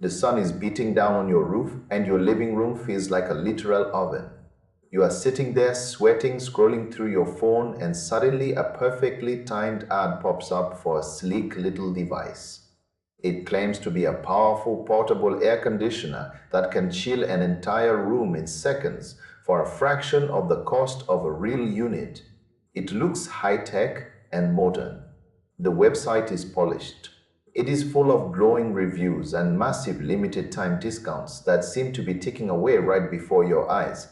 The sun is beating down on your roof and your living room feels like a literal oven. You are sitting there sweating, scrolling through your phone, and suddenly a perfectly timed ad pops up for a sleek little device. It claims to be a powerful portable air conditioner that can chill an entire room in seconds for a fraction of the cost of a real unit. It looks high-tech and modern. The website is polished. It is full of glowing reviews and massive limited-time discounts that seem to be ticking away right before your eyes.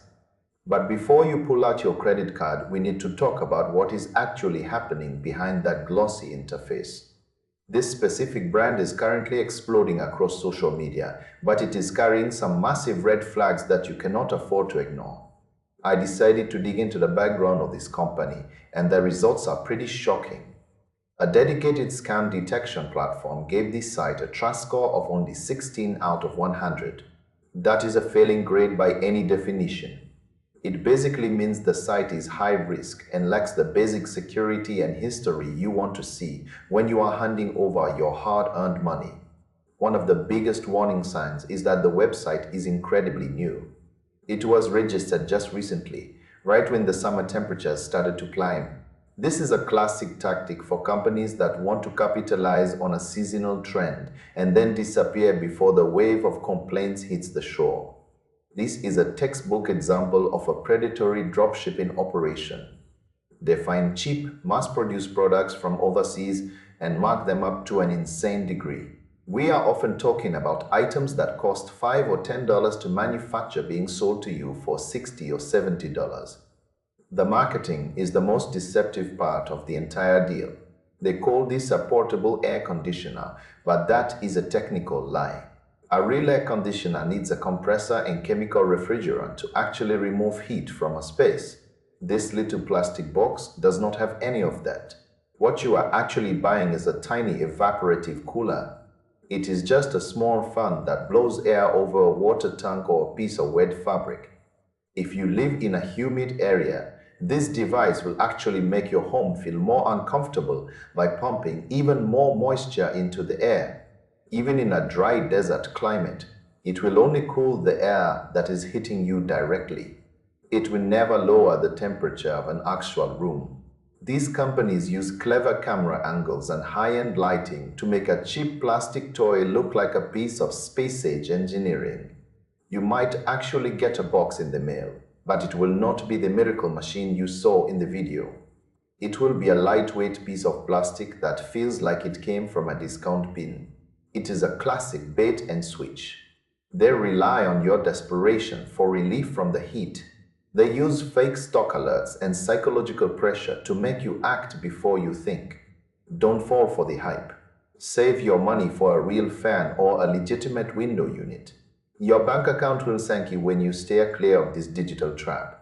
But before you pull out your credit card, we need to talk about what is actually happening behind that glossy interface. This specific brand is currently exploding across social media, but it is carrying some massive red flags that you cannot afford to ignore. I decided to dig into the background of this company, and the results are pretty shocking. A dedicated scam detection platform gave this site a trust score of only 16 out of 100. That is a failing grade by any definition. It basically means the site is high risk and lacks the basic security and history you want to see when you are handing over your hard-earned money. One of the biggest warning signs is that the website is incredibly new. It was registered just recently, right when the summer temperatures started to climb. This is a classic tactic for companies that want to capitalize on a seasonal trend and then disappear before the wave of complaints hits the shore. This is a textbook example of a predatory dropshipping operation. They find cheap, mass-produced products from overseas and mark them up to an insane degree. We are often talking about items that cost $5 or $10 to manufacture being sold to you for $60 or $70. The marketing is the most deceptive part of the entire deal. They call this a portable air conditioner, but that is a technical lie. A real air conditioner needs a compressor and chemical refrigerant to actually remove heat from a space. This little plastic box does not have any of that. What you are actually buying is a tiny evaporative cooler. It is just a small fan that blows air over a water tank or a piece of wet fabric. If you live in a humid area, this device will actually make your home feel more uncomfortable by pumping even more moisture into the air. Even in a dry desert climate, it will only cool the air that is hitting you directly. It will never lower the temperature of an actual room. These companies use clever camera angles and high-end lighting to make a cheap plastic toy look like a piece of space-age engineering. You might actually get a box in the mail, but it will not be the miracle machine you saw in the video. It will be a lightweight piece of plastic that feels like it came from a discount bin. It is a classic bait and switch. They rely on your desperation for relief from the heat. They use fake stock alerts and psychological pressure to make you act before you think. Don't fall for the hype. Save your money for a real fan or a legitimate window unit. Your bank account will thank you when you steer clear of this digital trap.